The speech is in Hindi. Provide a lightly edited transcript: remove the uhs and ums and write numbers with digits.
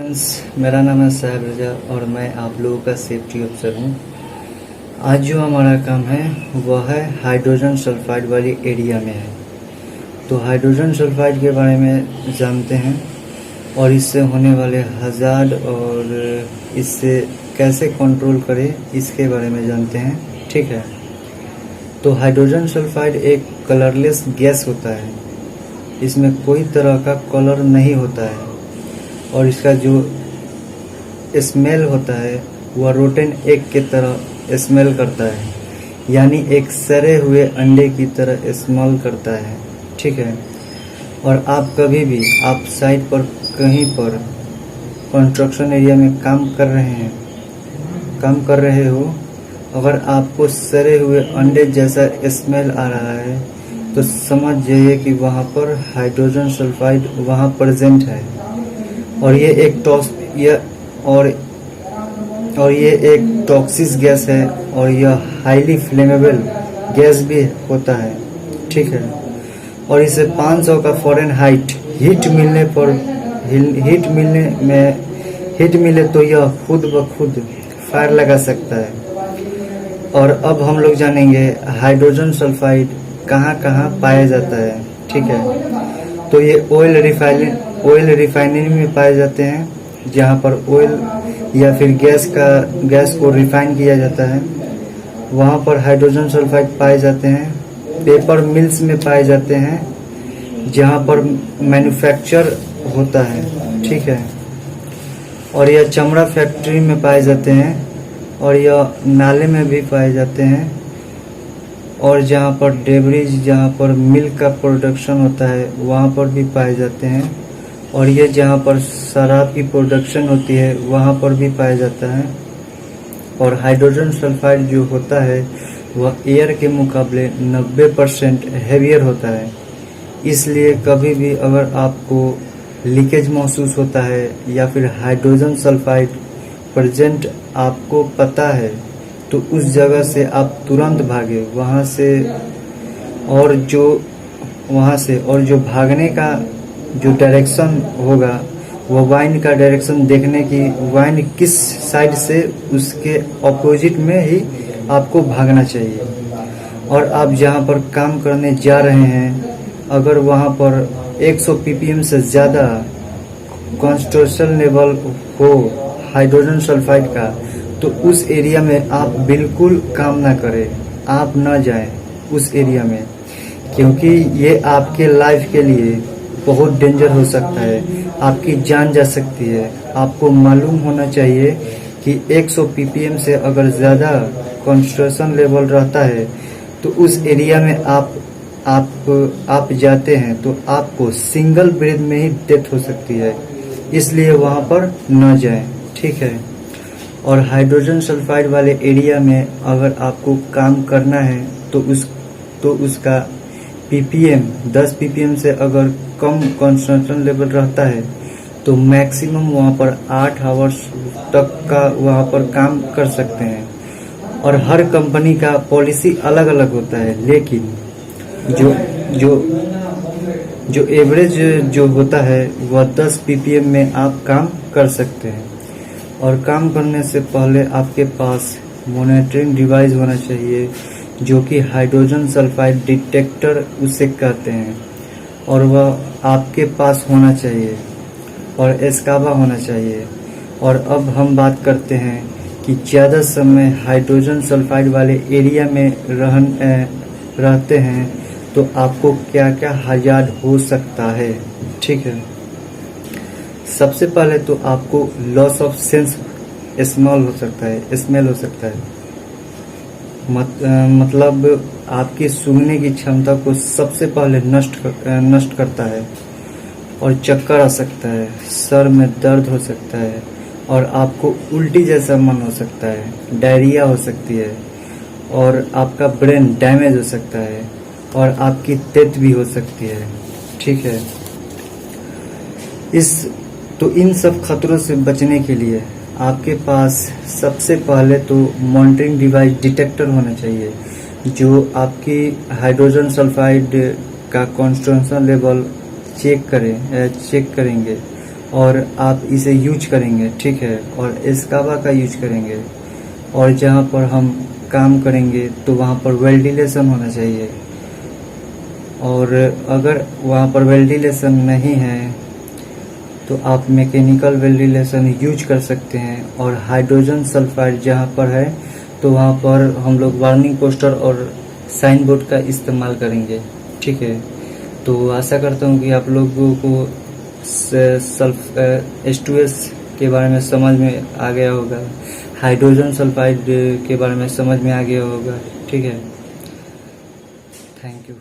फ्रेंड्स, मेरा नाम है साहिब रजा और मैं आप लोगों का सेफ्टी अफसर हूँ। आज जो हमारा काम है वह है हाइड्रोजन सल्फाइड वाली एरिया में है। तो हाइड्रोजन सल्फाइड के बारे में जानते हैं और इससे होने वाले हज़ार्ड और इससे कैसे कंट्रोल करें इसके बारे में जानते हैं। ठीक है, तो हाइड्रोजन सल्फाइड एक कलरलेस गैस होता है। इसमें कोई तरह का कलर नहीं होता है और इसका जो स्मेल होता है वह रोटेन एग के तरह स्मेल करता है, यानी एक सड़े हुए अंडे की तरह स्मेल करता है। ठीक है, और आप कभी भी आप साइट पर कहीं पर कंस्ट्रक्शन एरिया में काम कर रहे हो, अगर आपको सड़े हुए अंडे जैसा स्मेल आ रहा है तो समझ जाइए कि वहाँ पर हाइड्रोजन सल्फाइड वहाँ प्रेजेंट है और ये एक टॉक्सिक गैस है और यह हाईली फ्लेमेबल गैस भी होता है। ठीक है, और इसे 500 का फ़ारेनहाइट हीट मिले तो यह खुद ब खुद फायर लगा सकता है। और अब हम लोग जानेंगे हाइड्रोजन सल्फाइड कहाँ कहाँ पाया जाता है। ठीक है, तो ये ऑयल रिफाइनरी में पाए जाते हैं, जहाँ पर ऑयल या फिर गैस को रिफाइन किया जाता है, वहाँ पर हाइड्रोजन सल्फाइड पाए जाते हैं। पेपर मिल्स में पाए जाते हैं, जहाँ पर मैन्युफैक्चर होता है। ठीक है, और यह चमड़ा फैक्ट्री में पाए जाते हैं और यह नाले में भी पाए जाते हैं, और जहाँ पर डेबरीज, जहाँ पर मिल्क का प्रोडक्शन होता है वहाँ पर भी पाए जाते हैं, और ये जहाँ पर शराब की प्रोडक्शन होती है वहाँ पर भी पाया जाता है। और हाइड्रोजन सल्फाइड जो होता है वह एयर के मुकाबले 90% हेवियर होता है। इसलिए कभी भी अगर आपको लीकेज महसूस होता है या फिर हाइड्रोजन सल्फाइड प्रेजेंट आपको पता है तो उस जगह से आप तुरंत भागे वहाँ से। और जो भागने का जो डायरेक्शन होगा वह वाइन का डायरेक्शन देखने की, वाइन किस साइड से उसके ऑपोजिट में ही आपको भागना चाहिए। और आप जहाँ पर काम करने जा रहे हैं, अगर वहाँ पर 100 ppm से ज़्यादा कॉन्सेंट्रेशन लेवल हो हाइड्रोजन सल्फाइड का, तो उस एरिया में आप बिल्कुल काम ना करें, आप ना जाएं उस एरिया में, क्योंकि ये आपके लाइफ के लिए बहुत डेंजर हो सकता है, आपकी जान जा सकती है। आपको मालूम होना चाहिए कि 100 ppm से अगर ज़्यादा कॉन्सेंट्रेशन लेवल रहता है तो उस एरिया में आप जाते हैं तो आपको सिंगल ब्रेथ में ही डेथ हो सकती है, इसलिए वहाँ पर न जाएं। ठीक है, और हाइड्रोजन सल्फाइड वाले एरिया में अगर आपको काम करना है तो उसका ppm 10 ppm से अगर कम कंसंट्रेशन लेवल रहता है तो मैक्सिमम वहाँ पर 8 आवर्स तक का वहाँ पर काम कर सकते हैं। और हर कंपनी का पॉलिसी अलग अलग होता है, लेकिन जो एवरेज जो होता है वह 10 ppm में आप काम कर सकते हैं। और काम करने से पहले आपके पास मॉनिटरिंग डिवाइस होना चाहिए, जो कि हाइड्रोजन सल्फाइड डिटेक्टर उसे कहते हैं, और वह आपके पास होना चाहिए और एस्काबा होना चाहिए। और अब हम बात करते हैं कि ज़्यादा समय हाइड्रोजन सल्फाइड वाले एरिया में रहते हैं तो आपको क्या क्या हज़ार्ड हो सकता है। ठीक है, सबसे पहले तो आपको लॉस ऑफ सेंस स्मेल हो सकता है। मतलब आपकी सूंघने की क्षमता को सबसे पहले नष्ट करता है, और चक्कर आ सकता है, सर में दर्द हो सकता है, और आपको उल्टी जैसा मन हो सकता है, डायरिया हो सकती है, और आपका ब्रेन डैमेज हो सकता है, और आपकी डेथ भी हो सकती है। ठीक है, इन सब खतरों से बचने के लिए आपके पास सबसे पहले तो मॉनिटरिंग डिवाइस डिटेक्टर होना चाहिए, जो आपकी हाइड्रोजन सल्फाइड का कॉन्सेंट्रेशन लेवल चेक करेंगे और आप इसे यूज करेंगे, ठीक है, और एस्कावा का यूज करेंगे, और जहाँ पर हम काम करेंगे तो वहाँ पर वेंटिलेशन होना चाहिए, और अगर वहाँ पर वेंटिलेशन नहीं है तो आप मैकेनिकल वेंटिलेशन यूज कर सकते हैं। और हाइड्रोजन सल्फाइड जहाँ पर है तो वहाँ पर हम लोग वार्निंग पोस्टर और साइन बोर्ड का इस्तेमाल करेंगे, ठीक है। तो आशा करता हूँ कि आप लोगों को H2S के बारे में समझ में आ गया होगा, हाइड्रोजन सल्फाइड के बारे में समझ में आ गया होगा, ठीक है। Thank you.